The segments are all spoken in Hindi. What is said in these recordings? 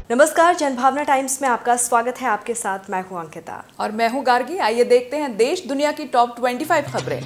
नमस्कार, जनभावना टाइम्स में आपका स्वागत है। आपके साथ मैं हूं अंकिता और मैं हूं गार्गी। आइए देखते हैं देश दुनिया की टॉप 25 खबरें।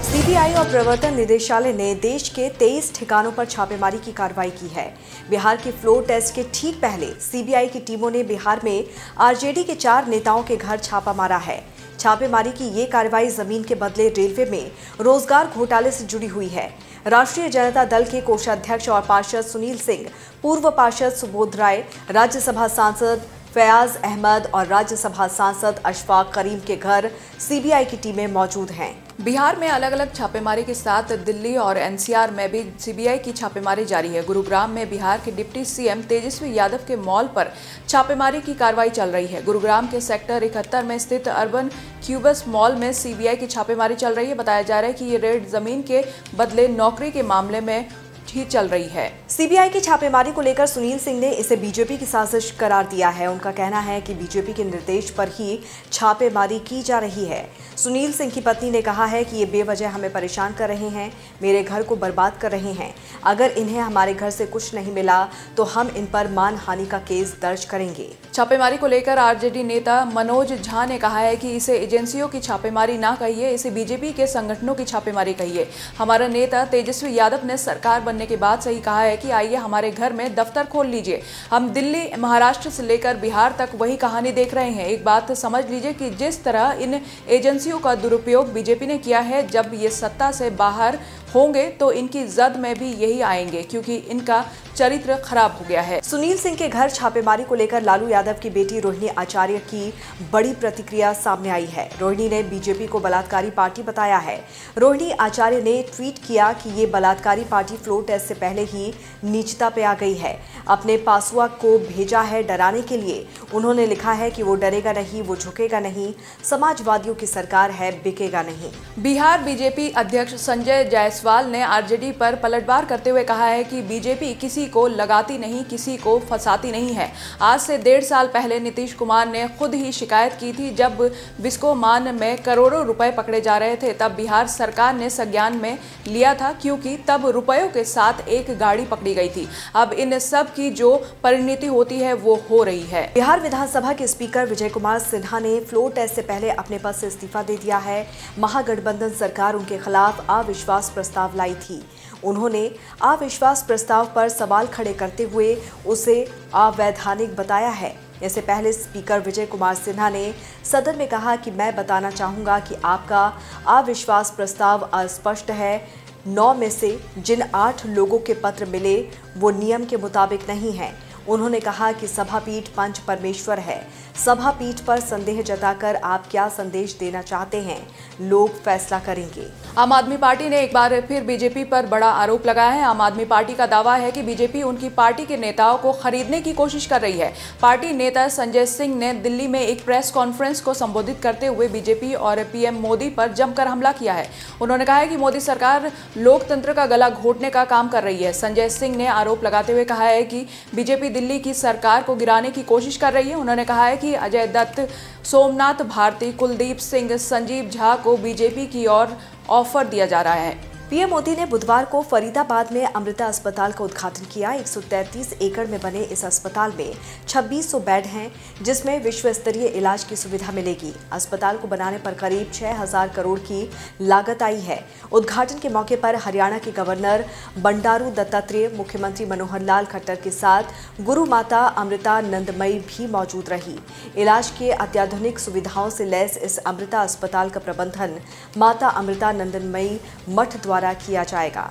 सीबीआई और प्रवर्तन निदेशालय ने देश के 23 ठिकानों पर छापेमारी की कार्रवाई की है। बिहार के फ्लोर टेस्ट के ठीक पहले सीबीआई की टीमों ने बिहार में आरजेडी के 4 नेताओं के घर छापा मारा है। छापेमारी की ये कार्रवाई जमीन के बदले रेलवे में रोजगार घोटाले से जुड़ी हुई है। राष्ट्रीय जनता दल के कोषाध्यक्ष और पार्षद सुनील सिंह, पूर्व पार्षद सुबोध राय, राज्यसभा सांसद फयाज अहमद और राज्यसभा सांसद अशफाक करीम के घर सीबीआई की टीमें मौजूद हैं। बिहार में अलग अलग छापेमारी के साथ दिल्ली और एनसीआर में भी सीबीआई की छापेमारी जारी है। गुरुग्राम में बिहार के डिप्टी सीएम तेजस्वी यादव के मॉल पर छापेमारी की कार्रवाई चल रही है। गुरुग्राम के सेक्टर 71 में स्थित अर्बन क्यूबस मॉल में सीबीआई की छापेमारी चल रही है। बताया जा रहा है कि ये रेड जमीन के बदले नौकरी के मामले में ही चल रही है। सीबीआई की छापेमारी को लेकर सुनील सिंह ने इसे बीजेपी की साजिश करार दिया है। उनका कहना है कि बीजेपी के निर्देश पर ही छापेमारी की जा रही है। सुनील सिंह की पत्नी ने कहा है कि ये बेवजह हमें परेशान कर रहे हैं, मेरे घर को बर्बाद कर रहे हैं। अगर इन्हें हमारे घर से कुछ नहीं मिला तो हम इन पर मानहानि का केस दर्ज करेंगे। छापेमारी को लेकर आरजेडी नेता मनोज झा ने कहा है कि इसे एजेंसियों की छापेमारी ना कहिए, इसे बीजेपी के संगठनों की छापेमारी कहिए। हमारा नेता तेजस्वी यादव ने सरकार बनने के बाद से ही कहा है कि आइए हमारे घर में दफ्तर खोल लीजिए। हम दिल्ली, महाराष्ट्र से लेकर बिहार तक वही कहानी देख रहे हैं। एक बात समझ लीजिए कि जिस तरह इन एजेंसियों का दुरुपयोग बीजेपी ने किया है, जब ये सत्ता से बाहर होंगे तो इनकी जद में भी यही आएंगे, क्योंकि इनका चरित्र खराब हो गया है। सुनील सिंह के घर छापेमारी को लेकर लालू यादव की बेटी रोहिणी आचार्य की बड़ी प्रतिक्रिया सामने आई है। रोहिणी ने बीजेपी को बलात्कारी पार्टी बताया है। रोहिणी आचार्य ने ट्वीट किया कि ये बलात्कारी पार्टी फ्लोर टेस्ट से पहले ही नीचता पे आ गई है। अपने पासुआ को भेजा है डराने के लिए। उन्होंने लिखा है कि वो डरेगा नहीं, वो झुकेगा नहीं, समाजवादियों की सरकार है, बिकेगा नहीं। बिहार बीजेपी अध्यक्ष संजय जायसवाल ने आरजेडी पर पलटवार करते हुए कहा है कि बीजेपी किसी को लगाती नहीं, किसी को फंसाती नहीं है। आज से 1.5 साल पहले नीतीश कुमार ने खुद ही शिकायत की थी। जब बिस्कोमान में करोड़ों रुपए पकड़े जा रहे थे, तब बिहार सरकार ने संज्ञान में लिया था, क्योंकि तब रुपयों के साथ एक गाड़ी पकड़ी गई थी। अब इन सब की जो परिणति होती है वो हो रही है। बिहार विधानसभा के स्पीकर विजय कुमार सिन्हा ने फ्लोर टेस्ट से पहले अपने पद से इस्तीफा दे दिया है। महागठबंधन सरकार उनके खिलाफ अविश्वास प्रस्ताव लाई थी। उन्होंने अविश्वास प्रस्ताव पर सवाल खड़े करते हुए उसे अवैधानिक बताया है। इससे पहले स्पीकर विजय कुमार सिन्हा ने सदन में कहा कि मैं बताना चाहूंगा कि आपका अविश्वास प्रस्ताव अस्पष्ट है। 9 में से जिन 8 लोगों के पत्र मिले वो नियम के मुताबिक नहीं है। उन्होंने कहा कि सभापीठ पंच परमेश्वर है। सभापीठ पर संदेह जताकर आप क्या संदेश देना चाहते हैं, लोग फैसला करेंगे। आम आदमी पार्टी ने एक बार फिर बीजेपी पर बड़ा आरोप लगाया है। आम आदमी पार्टी का दावा है कि बीजेपी उनकी पार्टी के नेताओं को खरीदने की कोशिश कर रही है। पार्टी नेता संजय सिंह ने दिल्ली में एक प्रेस कॉन्फ्रेंस को संबोधित करते हुए बीजेपी और पीएम मोदी पर जमकर हमला किया है। उन्होंने कहा है कि मोदी सरकार लोकतंत्र का गला घोटने का काम कर रही है। संजय सिंह ने आरोप लगाते हुए कहा है कि बीजेपी दिल्ली की सरकार को गिराने की कोशिश कर रही है। उन्होंने कहा है कि अजय दत्त, सोमनाथ भारती, कुलदीप सिंह, संजीव झा को बीजेपी की ओर ऑफर दिया जा रहा है। पीएम मोदी ने बुधवार को फरीदाबाद में अमृता अस्पताल का उद्घाटन किया। 133 एकड़ में बने इस अस्पताल में 2600 बेड हैं, जिसमें विश्व स्तरीय इलाज की सुविधा मिलेगी। अस्पताल को बनाने पर करीब 6000 करोड़ की लागत आई है। उद्घाटन के मौके पर हरियाणा के गवर्नर बंडारू दत्तात्रेय, मुख्यमंत्री मनोहर लाल खट्टर के साथ गुरु माता अमृता नंदमयी भी मौजूद रही। इलाज के अत्याधुनिक सुविधाओं से लैस इस अमृता अस्पताल का प्रबंधन माता अमृता नंदमयी मठ द्वारा किया जाएगा।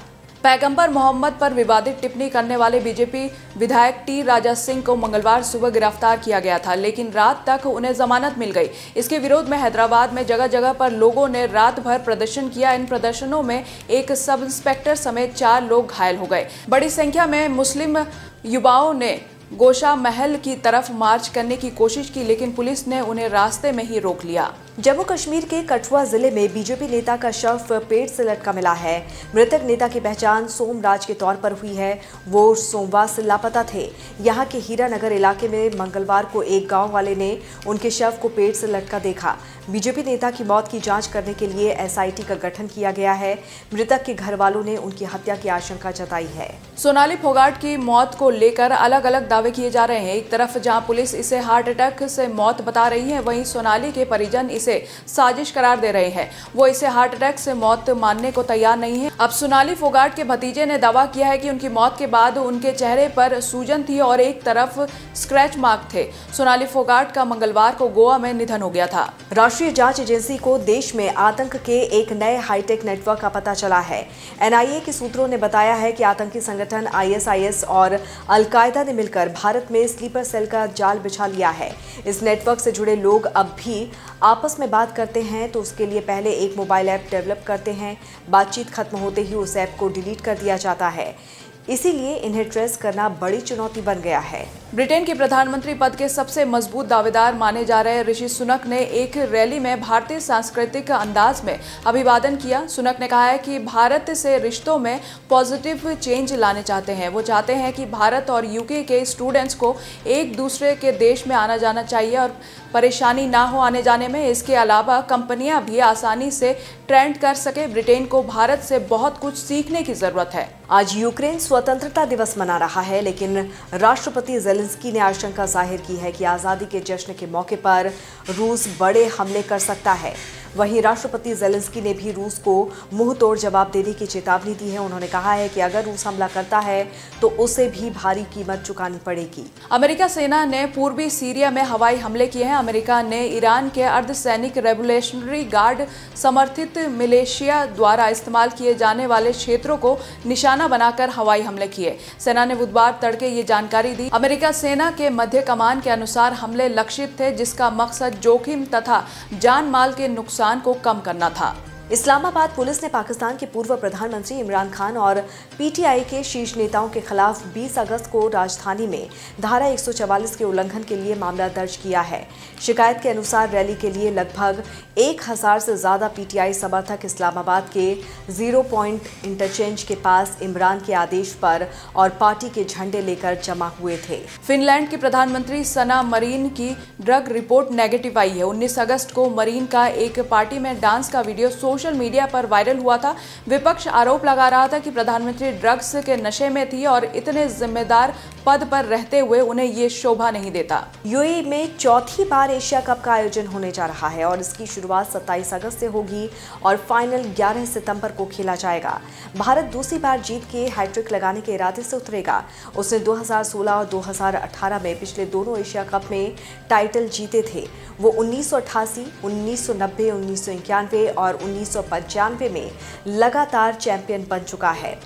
पैगंबर मोहम्मद पर विवादित टिप्पणी करने वाले बीजेपी विधायक टी राजा सिंह को मंगलवार सुबह गिरफ्तार किया गया था, लेकिन रात तक उन्हें जमानत मिल गई। इसके विरोध में हैदराबाद में जगह जगह पर लोगों ने रात भर प्रदर्शन किया। इन प्रदर्शनों में एक सब इंस्पेक्टर समेत 4 लोग घायल हो गए। बड़ी संख्या में मुस्लिम युवाओं ने गोशा महल की तरफ मार्च करने की कोशिश की, लेकिन पुलिस ने उन्हें रास्ते में ही रोक लिया। जम्मू कश्मीर के कठुआ जिले में बीजेपी नेता का शव पेड़ से लटका मिला है। मृतक नेता की पहचान सोमराज के तौर पर हुई है। वो सोमवार से लापता थे। यहाँ के हीरानगर इलाके में मंगलवार को एक गांव वाले ने उनके शव को पेड़ से लटका देखा। बीजेपी नेता की मौत की जांच करने के लिए एसआईटी का गठन किया गया है। मृतक के घर वालों ने उनकी हत्या की आशंका जताई है। सोनाली फोगाट की मौत को लेकर अलग अलग दावे किए जा रहे हैं। एक तरफ जहां पुलिस इसे हार्ट अटैक से मौत बता रही है, वहीं सोनाली के परिजन इसे साजिश करार दे रहे हैं। वो इसे हार्ट अटैक से मौत मानने को तैयार नहीं है। अब सोनाली फोगाट के भतीजे ने दावा किया है कि उनकी मौत के बाद उनके चेहरे पर सूजन थी और एक तरफ स्क्रैच मार्क थे। सोनाली फोगाट का मंगलवार को गोवा में निधन हो गया था। राष्ट्रीय जांच एजेंसी को देश में आतंक के एक नए हाईटेक नेटवर्क का पता चला है। एनआईए के सूत्रों ने बताया है कि आतंकी संगठन आईएसआईएस और अलकायदा ने मिलकर भारत में स्लीपर सेल का जाल बिछा लिया है। इस नेटवर्क से जुड़े लोग अब भी आपस में बात करते हैं तो उसके लिए पहले एक मोबाइल ऐप डेवलप करते हैं। बातचीत खत्म होते ही उस ऐप को डिलीट कर दिया जाता है। इसीलिए इन्हें ट्रेस करना बड़ी चुनौती बन गया है। ब्रिटेन के प्रधानमंत्री पद के सबसे मजबूत दावेदार माने जा रहे ऋषि सुनक ने एक रैली में भारतीय सांस्कृतिक अंदाज में अभिवादन किया। सुनक ने कहा है कि भारत से रिश्तों में पॉजिटिव चेंज लाने चाहते हैं। वो चाहते हैं कि भारत और यूके के स्टूडेंट्स को एक दूसरे के देश में आना जाना चाहिए और परेशानी ना हो आने जाने में। इसके अलावा कंपनियां भी आसानी से ट्रेंड कर सके। ब्रिटेन को भारत से बहुत कुछ सीखने की जरूरत है। आज यूक्रेन स्वतंत्रता दिवस मना रहा है, लेकिन राष्ट्रपति जेलेंस्की ने आशंका जाहिर की है कि आज़ादी के जश्न के मौके पर रूस बड़े हमले कर सकता है। वहीं राष्ट्रपति जेलेंस्की ने भी रूस को मुंह तोड़ जवाब देने की चेतावनी दी है। उन्होंने कहा है कि अगर रूस हमला करता है तो उसे भी भारी कीमत चुकानी पड़ेगी। अमेरिका सेना ने पूर्वी सीरिया में हवाई हमले किए हैं। अमेरिका ने ईरान के अर्धसैनिक रेवोल्यूशनरी गार्ड समर्थित मिलिशिया द्वारा इस्तेमाल किए जाने वाले क्षेत्रों को निशाना बनाकर हवाई हमले किए। सेना ने बुधवार तड़के ये जानकारी दी। अमेरिका सेना के मध्य कमान के अनुसार हमले लक्षित थे, जिसका मकसद जोखिम तथा जान माल के नुकसान को कम करना था। इस्लामाबाद पुलिस ने पाकिस्तान के पूर्व प्रधानमंत्री इमरान खान और पीटीआई के शीर्ष नेताओं के खिलाफ 20 अगस्त को राजधानी में धारा 144 के उल्लंघन के लिए मामला दर्ज किया है। शिकायत के अनुसार रैली के लिए लगभग 1000 से ज्यादा पीटीआई समर्थक इस्लामाबाद के 0 पॉइंट इंटरचेंज के पास इमरान के आदेश पर और पार्टी के झंडे लेकर जमा हुए थे। फिनलैंड की प्रधानमंत्री सना मरीन की ड्रग रिपोर्ट नेगेटिव आई है। 19 अगस्त को मरीन का एक पार्टी में डांस का वीडियो सोशल मीडिया पर वायरल हुआ था। विपक्ष आरोप लगा रहा था कि प्रधानमंत्री ड्रग्स के नशे में थी और इतने जिम्मेदार पद पर रहते हुए उन्हें ये शोभा नहीं देता। यूएई में चौथी बार एशिया कप का आयोजन होने जा रहा है और इसकी शुरुआत 27 अगस्त से होगी और फाइनल 11 सितंबर को खेला जाएगा। भारत दूसरी बार जीत के हैट्रिक लगाने के इरादे से उतरेगा। उसने 2016 और 2018 में पिछले दोनों एशिया कप में टाइटल जीते थे। वो 1988, 1990, 1991 और 1995 में लगातार चैंपियन बन चुका है।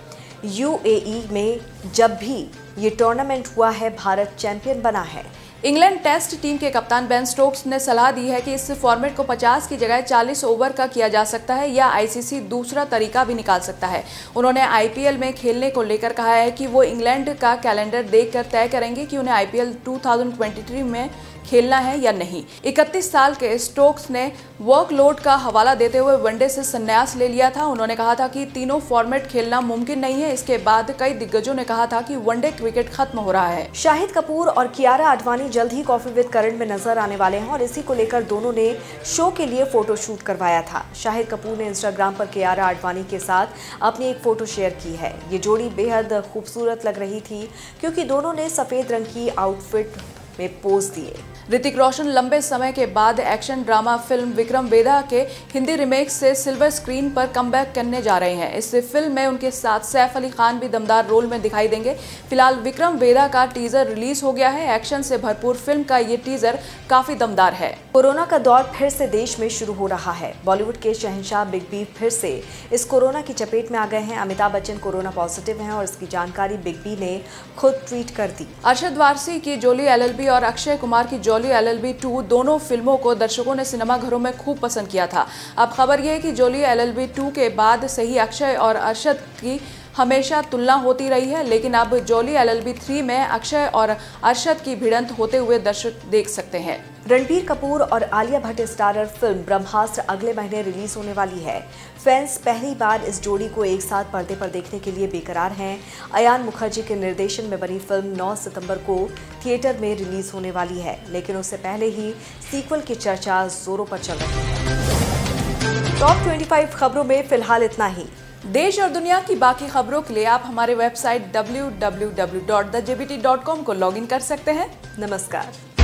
यूएई में जब भी ये टूर्नामेंट हुआ है, भारत चैंपियन बना है। इंग्लैंड टेस्ट टीम के कप्तान बेन स्टोक्स ने सलाह दी है कि इस फॉर्मेट को 50 की जगह 40 ओवर का किया जा सकता है या आईसीसी दूसरा तरीका भी निकाल सकता है। उन्होंने आईपीएल में खेलने को लेकर कहा है कि वो इंग्लैंड का कैलेंडर देखकर तय करेंगे कि उन्हें आईपीएल 2023 में खेलना है या नहीं। 31 साल के स्टोक्स ने वर्कलोड का हवाला देते हुए वनडे से संन्यास ले लिया था। उन्होंने कहा था कि तीनों फॉर्मेट खेलना मुमकिन नहीं है। इसके बाद कई दिग्गजों ने कहा था कि वनडे क्रिकेट खत्म हो रहा है। शाहिद कपूर और कियारा आडवाणी जल्द ही कॉफी विद करण में नजर आने वाले हैं और इसी को लेकर दोनों ने शो के लिए फोटो शूट करवाया था। शाहिद कपूर ने इंस्टाग्राम पर कियारा आडवाणी के साथ अपनी एक फोटो शेयर की है। ये जोड़ी बेहद खूबसूरत लग रही थी क्योंकि दोनों ने सफेद रंग की आउटफिट में पोज दिए। ऋतिक रोशन लंबे समय के बाद action drama film Vikram Vedha के हिंदी रिमेक से सिल्वर स्क्रीन पर कमबैक करने जा रहे हैं। इस फिल्म में उनके साथ सैफ अली खान भी दमदार रोल में दिखाई देंगे। फिलहाल विक्रम वेदा का टीजर रिलीज हो गया है। एक्शन से भरपूर फिल्म का ये टीजर काफी दमदार है। कोरोना का दौर फिर से देश में शुरू हो रहा है। बॉलीवुड के शहंशाह बिग बी फिर से इस कोरोना की चपेट में आ गए हैं। अमिताभ बच्चन कोरोना पॉजिटिव हैं और इसकी जानकारी बिग बी ने खुद ट्वीट कर दी। अरशद वारसी की जोली एलएलबी और अक्षय कुमार की जोली एलएलबी 2 दोनों फिल्मों को दर्शकों ने सिनेमा घरों में खूब पसंद किया था। अब खबर यह है कि जोली एलएलबी 2 के बाद से ही अक्षय और अरशद की हमेशा तुलना होती रही है, लेकिन अब जोली LLB 3 में अक्षय और अरशद की भिड़ंत होते हुए दर्शक देख सकते हैं। रणबीर कपूर और आलिया भट्ट स्टारर फिल्म ब्रह्मास्त्र अगले महीने रिलीज होने वाली है। फैंस पहली बार इस जोड़ी को एक साथ पर्दे पर देखने के लिए बेकरार हैं। अयान मुखर्जी के निर्देशन में बनी फिल्म 9 सितंबर को थिएटर में रिलीज होने वाली है, लेकिन उससे पहले ही सीक्वल की चर्चा जोरों पर चल रही है। टॉप 25 खबरों में फिलहाल इतना ही। देश और दुनिया की बाकी खबरों के लिए आप हमारे वेबसाइट www.thejbt.com को लॉगिन कर सकते हैं। नमस्कार।